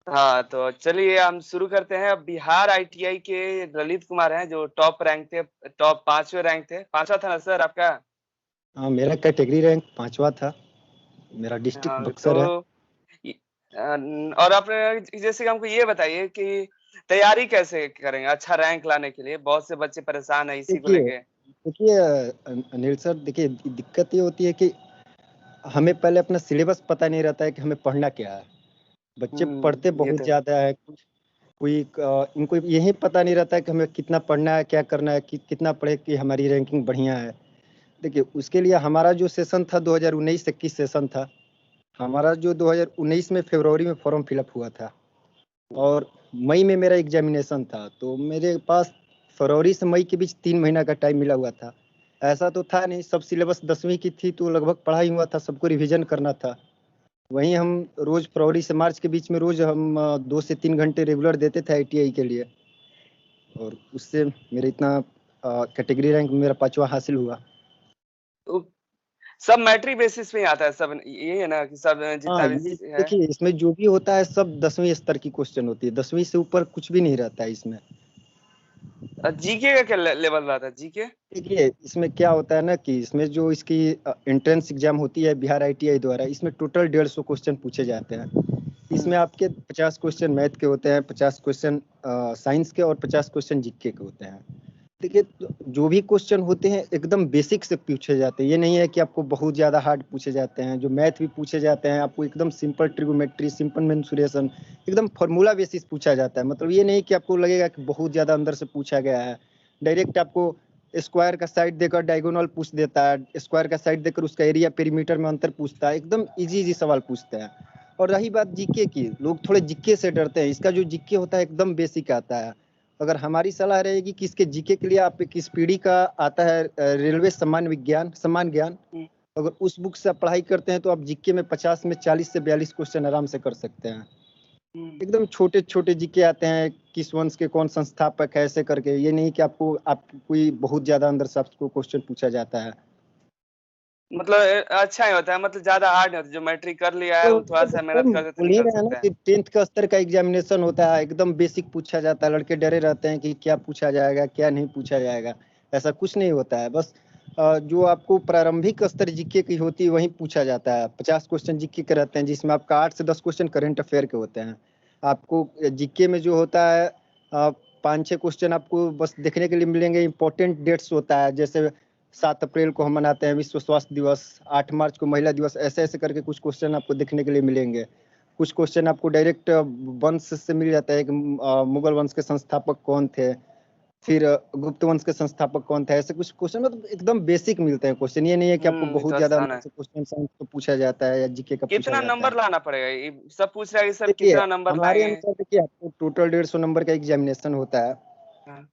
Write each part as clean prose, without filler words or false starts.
हाँ, तो चलिए हम शुरू करते हैं। अब बिहार आईटीआई के ललित कुमार हैं जो टॉप रैंक थे, टॉप 5वें रैंक थे। 5वां था ना सर आपका? हाँ, मेरा कैटेगरी रैंक 5वां था। मेरा डिस्ट्रिक्ट हाँ, बक्सर है। तो और आपने जैसे कि हमको ये बताइए कि तैयारी कैसे करेंगे अच्छा रैंक लाने के लिए? बहुत से बच्चे परेशान हैं इसी को देखिए लेके। देखिए अनिल सर, देखिए दिक्कत ये होती है कि हमें पहले अपना सिलेबस पता नहीं रहता है कि हमें पढ़ना क्या है। बच्चे पढ़ते ये बहुत तो है। ज़्यादा है। इनको यही पता नहीं रहता है कि हमें कितना पढ़ना है, क्या करना है, कितना पढ़े कि हमारी रैंकिंग बढ़िया है। देखिए, उसके लिए हमारा जो सेशन था 2019-21 सेशन था। हमारा जो 2019 में फरवरी में फॉर्म फिलअप हुआ था और मई में मेरा एग्जामिनेशन था। तो मेरे पास फरवरी से मई के बीच 3 महीना का टाइम मिला हुआ था। ऐसा तो था नहीं, सब सिलेबस 10वीं की थी तो लगभग पढ़ा ही हुआ था, सबको रिवीजन करना था। वहीं हम रोज फरवरी से मार्च के बीच में रोज हम 2 से 3 घंटे रेगुलर देते थे आईटीआई के लिए। और उससे मेरा इतना कैटेगरी रैंक मेरा 5वां हासिल हुआ। तो सब मैट्रिक बेसिस पे ही आता है सब, यही है ना कि सब हाँ, जितना भी ये है। देखिए, इसमें जो भी होता है सब 10वीं स्तर की क्वेश्चन होती है। 10वीं से ऊपर कुछ भी नहीं रहता है इसमें। जीके का क्या लेवल रहा था जीके? देखिए, इसमें क्या होता है ना कि इसमें जो इसकी एंट्रेंस एग्जाम होती है बिहार आईटीआई द्वारा, इसमें टोटल 150 क्वेश्चन पूछे जाते हैं। इसमें आपके 50 क्वेश्चन मैथ के होते हैं, 50 क्वेश्चन साइंस के और 50 क्वेश्चन जीके के होते हैं। देखिए, तो जो भी क्वेश्चन होते हैं एकदम बेसिक से पूछे जाते हैं। ये नहीं है कि आपको बहुत ज़्यादा हार्ड पूछे जाते हैं। जो मैथ भी पूछे जाते हैं आपको एकदम सिंपल ट्रिगोमेट्री, सिंपल मेंसुरेशन, एकदम फार्मूला बेसिस पूछा जाता है। मतलब ये नहीं कि आपको लगेगा कि बहुत ज़्यादा अंदर से पूछा गया है। डायरेक्ट आपको स्क्वायर का साइड देकर डायगोनल पूछ देता है, स्क्वायर का साइड देकर उसका एरिया पेरीमीटर में अंतर पूछता है। एकदम इजी इजी सवाल पूछते हैं। और रही बात जीके की, लोग थोड़े जीके से डरते हैं। इसका जो जीके होता है एकदम बेसिक आता है। अगर हमारी सलाह रहेगी कि इसके जीके के लिए आप किस पीढ़ी का आता है रेलवे सम्मान ज्ञान, अगर उस बुक से आप पढ़ाई करते हैं तो आप जीके में 50 में 40 से 42 क्वेश्चन आराम से कर सकते हैं। एकदम छोटे छोटे जीके आते हैं, किस वंश के कौन संस्थापक है, ऐसे करके। ये नहीं कि आप कोई बहुत ज्यादा अंदर से आपको क्वेश्चन पूछा जाता है। मतलब अच्छा ही होता है, मतलब ज्यादा हार्ड नहीं होता। जो मैट्रिक कर लिया है तो वो थोड़ा सा मेहनत हम करते तो बोल ही निकल रहे हैं ना सकता है। कि 10th का स्तर का एग्जामिनेशन होता है, एकदम बेसिक पूछा जाता है। लड़के डरे रहते हैं कि क्या पूछा जाएगा, क्या नहीं पूछा जाएगा। ऐसा कुछ नहीं होता है। बस जो आपको प्रारंभिक स्तर जीके की होती है वही पूछा जाता है। 50 क्वेश्चन जीके के रहते हैं, जिसमें आपका 8 से 10 क्वेश्चन करेंट अफेयर के होते हैं। आपको जीके में जो होता है 5-6 क्वेश्चन आपको बस देखने के लिए मिलेंगे। इंपॉर्टेंट डेट्स होता है, जैसे 7 अप्रैल को हम मनाते हैं विश्व स्वास्थ्य दिवस, 8 मार्च को महिला दिवस, ऐसे ऐसे करके कुछ क्वेश्चन आपको देखने के लिए मिलेंगे। कुछ क्वेश्चन आपको डायरेक्ट वंश से मिल जाता है कि मुगल वंश के संस्थापक कौन थे, फिर गुप्त वंश के संस्थापक कौन थे। ऐसे कुछ क्वेश्चन मतलब एकदम बेसिक मिलते हैं क्वेश्चन। ये नहीं है कि आपको ये बहुत तो ज्यादा आसान अंदर है। से क्वेश्चन साइंस को पूछा जाता है या जीके का पूछा कितना जाता नंबर है। लाना पड़ेगा? ये सब पूछ रहा है कि सर देखिए, कितना नंबर हमारे लाएंगे? अनुसार देखिए, आपको टोटल 150 नंबर का एग्जामिनेशन होता है। हाँ।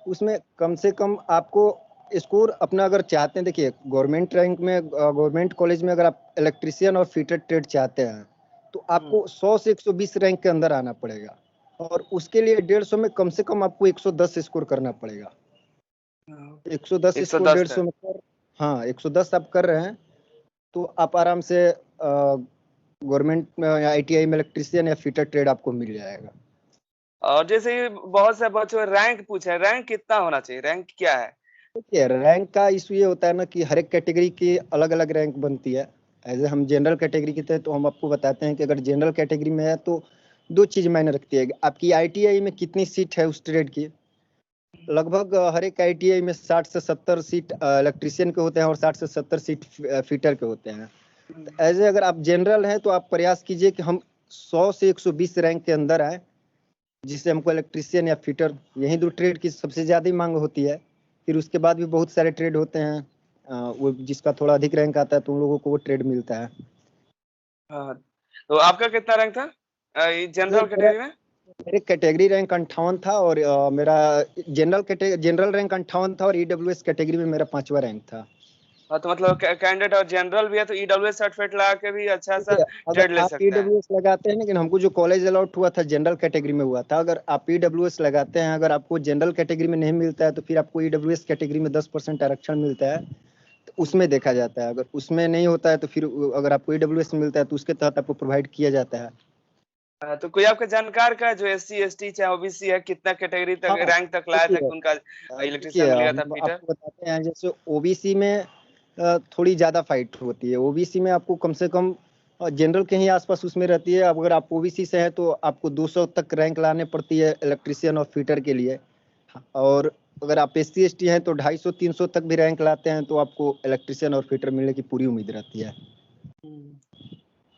उसमें कम से कम आपको स्कोर अपना अगर चाहते हैं, देखिए गवर्नमेंट रैंक में, गवर्नमेंट कॉलेज में अगर आप इलेक्ट्रिशियन और फिटर ट्रेड चाहते हैं तो आपको 100 से 120 रैंक के अंदर आना पड़ेगा। और उसके लिए 150 में कम से कम आपको 110 स्कोर करना पड़ेगा। 110 स्कोर 110 150 तक। में कर, हाँ 110 आप कर रहे हैं तो आप आराम से गवर्नमेंट में आईटीआई में इलेक्ट्रिशियन या फिटर ट्रेड आपको मिल जाएगा। और जैसे कि बहुत से बच्चों रैंक पूछे, रैंक कितना होना चाहिए? रैंक क्या है? देखिए, रैंक का इशू ये होता है ना कि हर एक कैटेगरी की अलग अलग रैंक बनती है। एज ए हम जनरल कैटेगरी के थे तो हम आपको बताते हैं कि अगर जनरल कैटेगरी में है तो दो चीज मायने रखती है। आपकी आईटीआई में कितनी सीट है उस ट्रेड की। लगभग हर एक आईटीआई में 60 से 70 सीट इलेक्ट्रिशियन के होते हैं और 60 से 70 सीट फिटर के होते हैं। एज ए अगर आप जनरल हैं तो आप प्रयास कीजिए कि हम 100 से 120 रैंक के अंदर आए, जिससे हमको इलेक्ट्रिशियन या फिटर, यही दो ट्रेड की सबसे ज़्यादा ही मांग होती है। फिर उसके बाद भी बहुत सारे ट्रेड होते हैं, वो जिसका थोड़ा अधिक रैंक आता है तो उन लोगों को वो ट्रेड मिलता है। हाँ, तो आपका कितना रैंक था सर, जनरल मेरा कैटेगरी में? मेरे कैटेगरी रैंक 58 था और मेरा जनरल रैंक 58 था और ईडब्ल्यूएस कैटेगरी में मेरा 5वां रैंक था। हाँ, तो मतलब कैंडिडेट और जनरल भी है तो ईडब्ल्यूएस सर्टिफिकेट लगा के भी अच्छा सा देखिए, अगर ट्रेड ले आप सकते हैं। ईडब्ल्यूएस लगाते हैं, लेकिन हमको जो कॉलेज अलॉट हुआ था जनरल कैटेगरी में हुआ था। अगर आप ईडब्ल्यूएस लगाते हैं, अगर आपको जनरल कैटेगरी में नहीं मिलता है तो फिर आपको ईडब्ल्यूएस कैटेगरी में 10% आरक्षण मिलता है। तो उसमें देखा जाता है। अगर उसमें नहीं होता है तो फिर अगर आपको ईडब्ल्यूएस मिलता है तो उसके तहत आपको प्रोवाइड किया जाता है। तो कोई आपका जानकार का जो एससी एसटी चाहे ओबीसी है, कितना कैटेगरी तक हाँ, रैंक तक लाया था देखिए कि उनका देखिए इलेक्ट्रीशियन मिल गया था हम फिटर? आपको बताते हैं, जैसे ओबीसी में थोड़ी ज़्यादा फाइट होती है। ओबीसी में आपको कम से कम जनरल के ही आसपास उसमें रहती है। अब अगर आप ओबीसी से हैं तो आपको 200 तक रैंक लाने पड़ती है इलेक्ट्रीशियन और फिटर के लिए। और अगर आप एससी एसटी हैं तो 250-300 तक भी रैंक लाते हैं तो आपको इलेक्ट्रीशियन और फिटर मिलने की पूरी उम्मीद रहती है।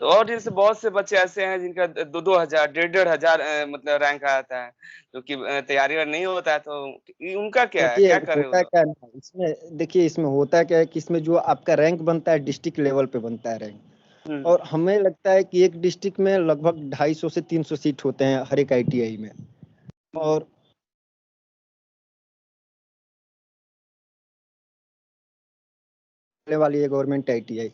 तो और जैसे बहुत से बच्चे ऐसे हैं जिनका 2-2 हज़ार, 1,500 मतलब रैंक आता है, जो कि तैयारी अगर नहीं होता है तो उनका क्या है? देखिए क्या कर रहे हो होता लोग? क्या है ना, इसमें देखिए इसमें होता क्या है कि इसमें जो आपका रैंक बनता है डिस्ट्रिक्ट लेवल पे बनता है रैंक। हुँ, और हमें लगता है कि एक डिस्ट्रिक्ट में लगभग 250 से 300 सीट होते हैं हर एक आईटीआई में। हुँ, और वाली है गवर्नमेंट आईटीआई,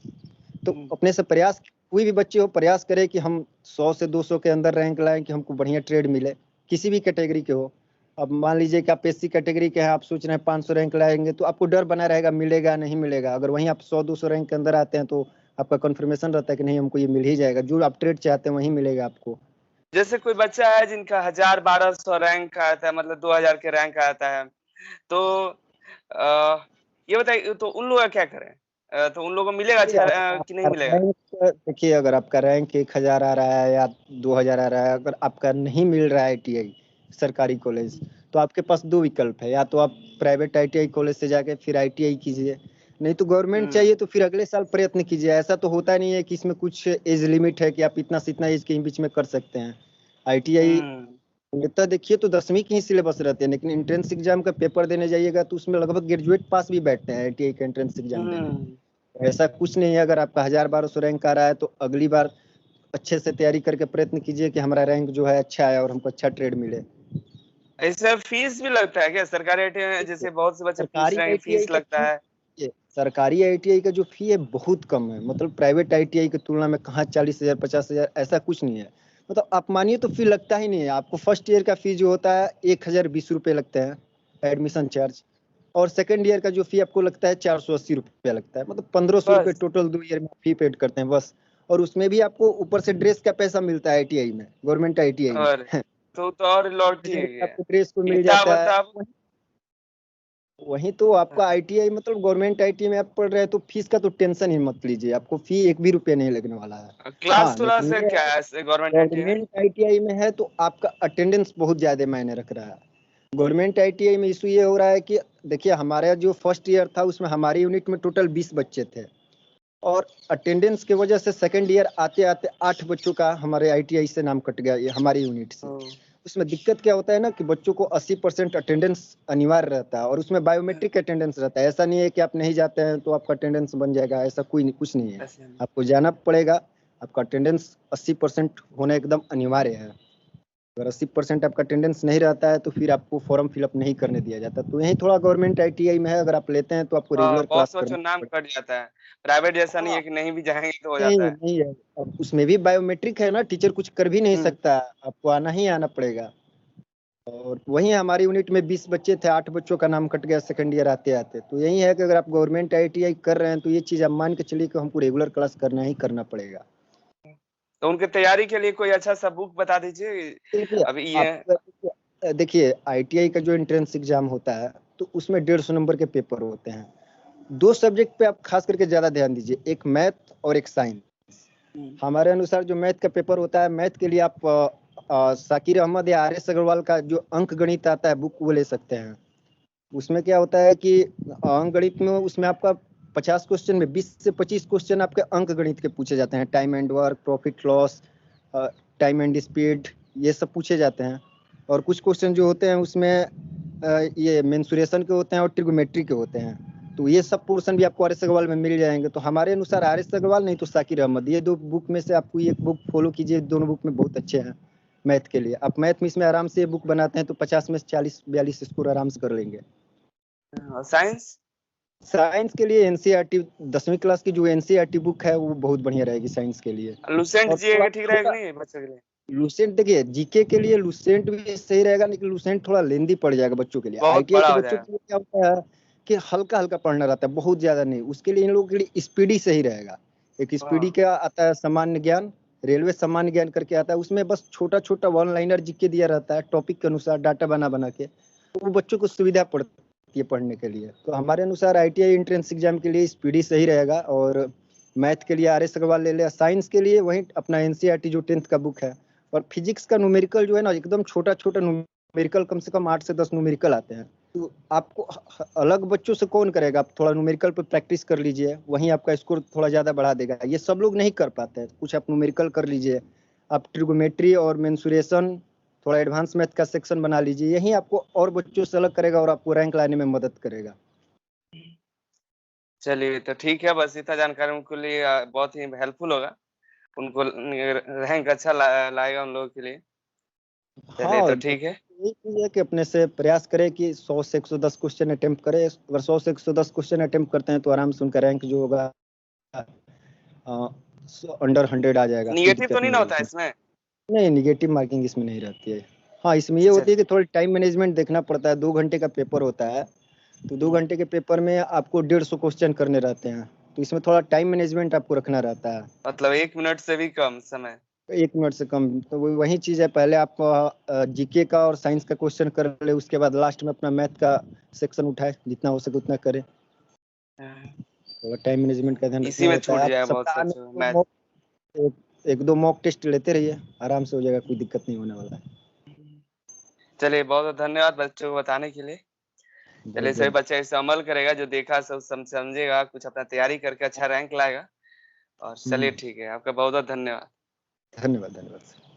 तो हुँ, अपने से प्रयास, कोई भी बच्चे हो प्रयास करे कि हम 100 से 200 के अंदर रैंक लाएं कि हमको बढ़िया ट्रेड मिले, किसी भी कैटेगरी के हो। अब मान लीजिए कि आप एससी कैटेगरी के हैं, आप सोच रहे हैं 500 रैंक लाएंगे तो आपको डर बना रहेगा मिलेगा नहीं मिलेगा। अगर वहीं आप 100-200 रैंक के अंदर आते हैं तो आपका कन्फर्मेशन रहता है कि नहीं हमको ये मिल ही जाएगा, जो आप ट्रेड चाहते हैं वहीं मिलेगा आपको। जैसे कोई बच्चा है जिनका 1000-1200 रैंक आता है, मतलब 2000 के रैंक आता है, तो ये बताइए तो उन लोग का क्या करें? तो उन लोगों को मिलेगा देखिए, अच्छा कि नहीं आपका मिलेगा? रैंक, देखिए अगर आपका रैंक 1000 आ रहा है या 2000 आ रहा है, अगर आपका नहीं मिल रहा है आईटीआई सरकारी कॉलेज, तो आपके पास दो विकल्प है, या तो आप प्राइवेट आईटीआई कॉलेज से जाके फिर आईटीआई कीजिए, नहीं तो गवर्नमेंट हुँ, चाहिए तो फिर अगले साल प्रयत्न कीजिए। ऐसा तो होता नहीं है कि इसमें कुछ एज लिमिट है कि आप इतना से इतना एज के बीच में कर सकते हैं। आईटीआई हुँ, नेता देखिए तो 10वीं की ही सिलेबस रहते हैं, लेकिन एंट्रेंस एग्जाम का पेपर देने जाइएगा तो उसमें लगभग ग्रेजुएट पास भी बैठते हैं आईटीआई का एंट्रेंस एग्जाम देने। हुँ। ऐसा कुछ नहीं है, अगर आपका 1000-1200 रैंक आ रहा है तो अगली बार अच्छे से तैयारी करके प्रयत्न कीजिए कि हमारा रैंक जो है अच्छा है और हमको अच्छा ट्रेड मिले। इसमें फीस भी लगता है क्या? सरकारी आईटीआई में देखिए, जैसे बहुत से बच्चे पूछ सरकारी रहे हैं कि आईटीआई फीस का लगता फी, है। ये सरकारी आईटीआई का जो फी है बहुत कम है, मतलब प्राइवेट आईटीआई की तुलना में कहाँ 40,000 50,000 ऐसा कुछ नहीं है। मतलब आप मानिए तो फी लगता ही नहीं है आपको। फर्स्ट ईयर का फी जो होता है 1020 रुपये लगते हैं एडमिशन चार्ज, और सेकंड ईयर का जो फी आपको लगता है 480 रुपया लगता है, मतलब 1500 रुपये बस टोटल 2 ईयर में फी पेड करते हैं बस। और उसमें भी आपको ऊपर से ड्रेस का पैसा मिलता है आईटीआई में, गवर्नमेंट आईटीआई में। और तो और लौट 1000 ठीक रुपये है। आपको ड्रेस को मिल जाता है। किताब-वताब वहीं तो आपका हाँ, आईटीआई, मतलब गवर्नमेंट आईटीआई में आप पढ़ रहे हैं तो फीस का तो टेंशन ही मत लीजिए, आपको फी एक भी रुपया नहीं लगने वाला है। हाँ क्लास-व्लास लेकिन है ये क्या है, ऐसे गवर्नमेंट आईटीआई में? गवर्नमेंट आईटीआई में है तो आपका अटेंडेंस बहुत ज्यादा मायने रख रहा है। गवर्नमेंट आईटीआई में इशू ये हो रहा है कि देखिए हमारा जो फर्स्ट ईयर था उसमें हमारी यूनिट में टोटल 20 बच्चे थे, और अटेंडेंस की वजह से सेकंड ईयर आते आते 8 बच्चों का हमारे आईटीआई से नाम कट गया, ये हमारी यूनिट से। ओह! उसमें दिक्कत क्या होता है ना कि बच्चों को 80% अटेंडेंस अनिवार्य रहता है, और उसमें बायोमेट्रिक अटेंडेंस रहता है। ऐसा नहीं है कि आप नहीं जाते हैं तो आपका अटेंडेंस बन जाएगा, ऐसा कोई नहीं, कुछ नहीं है। ऐसे में आपको जाना पड़ेगा, आपका अटेंडेंस 80% होना एकदम अनिवार्य है। अगर 80% आपका अटेंडेंस नहीं रहता है तो फिर आपको फॉर्म फिलअप नहीं करने दिया जाता। तो यही थोड़ा गवर्नमेंट आईटीआई में है, अगर आप लेते हैं तो आपको हाँ, रेगुलर बहुत क्लास से बच्चों करना का नाम पड़ेगा। कट जाता है। प्राइवेट जैसा नहीं हाँ, है कि नहीं भी जाएँगे तो हो नहीं जाता है। नहीं है, अब उसमें भी बायोमेट्रिक है ना, टीचर कुछ कर भी नहीं हुँ, सकता, आपको आना ही आना पड़ेगा। और वहीं हमारी यूनिट में 20 बच्चे थे, 8 बच्चों का नाम कट गया सेकंड ईयर आते आते। तो यही है कि अगर आप गवर्नमेंट आईटीआई कर रहे हैं तो ये चीज़ आप मान के चलिए कि हमको रेगुलर क्लास करना ही करना पड़ेगा। तो उनकी तैयारी के लिए कोई अच्छा-सा बुक बता दीजिए। देखिए अभी ये आपका, देखिए आईटीआई का जो एंट्रेंस एग्जाम होता है तो उसमें 150 नंबर के पेपर होते हैं। दो सब्जेक्ट पे आप खास करके ज़्यादा ध्यान दीजिए, एक मैथ और एक साइंस। हुँ, हमारे अनुसार जो मैथ का पेपर होता है, मैथ के लिए आप शाकिर अहमद या आर एस अग्रवाल का जो अंक गणित आता है बुक वो ले सकते हैं। उसमें क्या होता है कि अंक गणित में उसमें आपका 50 क्वेश्चन में 20 से 25 क्वेश्चन आपके अंक गणित के पूछे जाते हैं। Time and work, profit loss, time and speed, ये सब पूछे जाते हैं। और कुछ क्वेश्चन जो होते हैं उसमें ये मेंसुरेशन के होते हैं और ट्रिग्नोमेट्री के होते हैं। तो ये सब पोर्शन भी आपको आर एस अग्रवाल में मिल जाएंगे। तो हमारे अनुसार आर एस अग्रवाल नहीं तो शाकिर अहमद, ये दो बुक में से आपको एक बुक फॉलो कीजिए। दोनों बुक में बहुत अच्छे हैं मैथ के लिए। आप मैथ में इसमें आराम से बुक बनाते हैं तो 50 में से 40-42 स्कोर आराम से कर लेंगे। और साइंस? साइंस के लिए एनसीईआरटी 10वीं क्लास की जो एनसीईआरटी बुक है वो बहुत बढ़िया रहेगी साइंस के लिए। लुसेंट और जीए थोड़ा के ठीक रहेगा थोड़ा कि नहीं बच्चों के लिए? लुसेंट, देखिए जीके के लिए लुसेंट भी सही रहेगा, लेकिन लुसेंट थोड़ा लेंदी पड़ जाएगा बच्चों के लिए। बहुत आईटीआई बड़ा के हो बच्चों जाएगा। के लिए क्या होता है कि हल्का हल्का पढ़ना रहता है, बहुत ज्यादा नहीं। उसके लिए इन लोगों के लिए स्पीडी सही रहेगा। एक स्पीडी हाँ, का आता है सामान्य ज्ञान, रेलवे सामान्य ज्ञान करके आता है, उसमें बस छोटा-छोटा वन लाइनर जीके दिया रहता है, टॉपिक के अनुसार डाटा बना-बना के। तो वो बच्चों को सुविधा पड़ती है पढ़ने के लिए। तो हमारे अनुसार आईटीआई एंट्रेंस एग्जाम के लिए स्पीडी सही रहेगा, और मैथ के लिए आर.एस. अग्रवाल ले ले, साइंस के लिए वही अपना एनसीईआरटी जो 10th का बुक है, और फिजिक्स का न्यूमेरिकल जो है ना, एकदम छोटा-छोटा न्यूमेरिकल, कम से कम 8 से 10 न्यूमेरिकल आते हैं। तो आपको अलग बच्चों से कौन करेगा? आप थोड़ा न्यूमेरिकल पे प्रैक्टिस कर लीजिए, वहीं आपका स्कोर थोड़ा ज़्यादा बढ़ा देगा। ये सब लोग नहीं कर पाते हैं, कुछ आप न्यूमेरिकल कर लीजिए, आप ट्रिगोमेट्री और मेंसुरेशन, थोड़ा एडवांस मैथ का सेक्शन बना लीजिए, यही आपको और बच्चों से अलग करेगा और आपको रैंक लाने में मदद करेगा। चलिए, तो ठीक है, बस इतना जानकारी उनके लिए बहुत ही हेल्पफुल होगा। उनको रैंक अच्छा लाएगा उन लोगों के लिए। चलिए, हाँ, तो ठीक है। यही चीज़ है कि अपने से प्रयास करें कि 100 से 110 क्वेश्चन अटेम्प्ट करें। अगर 100 से 110 क्वेश्चन अटेम्प्ट करते हैं तो आराम से उनका रैंक जो होगा अंडर 100 आ जाएगा, कोई नेगेटिव तो दिक्कत नहीं नहीं ना होगी होता है इसमें। इसमें? नहीं, नेगेटिव मार्किंग इसमें नहीं रहती है। हाँ, इसमें ये अच्छा, होती है कि थोड़ा टाइम मैनेजमेंट देखना पड़ता है। 2 घंटे का पेपर होता है, तो 2 घंटे के पेपर में आपको 150 क्वेश्चन करने रहते हैं, तो इसमें थोड़ा टाइम मैनेजमेंट आपको रखना रहता है। मतलब 1 मिनट से भी कम समय? 1 मिनट से कम, तो वही चीज़ है, पहले आप जीके का और साइंस का क्वेश्चन कर ले, उसके बाद लास्ट में अपना मैथ का सेक्शन उठाए, जितना हो सके उतना करें। हाँ, थोड़ा टाइम मैनेजमेंट का ध्यान इसी रखना में रहता है। छूट आप जाएगा बहुत सप्ताह में सच में मैथ। एक 1-2 मॉक टेस्ट लेते रहिए, आराम से हो जाएगा, कोई दिक्कत नहीं होने वाला है। चलिए, बहुत-बहुत धन्यवाद बच्चों को बताने के लिए। चलिए, सभी बहुत-बहुत बच्चा इस समझेगा, जो देखा सब समझेगा, कुछ अपना तैयारी करके अच्छा रैंक लाएगा। और चलिए हुँ, ठीक है, आपका बहुत-बहुत धन्यवाद। धन्यवाद, धन्यवाद सर।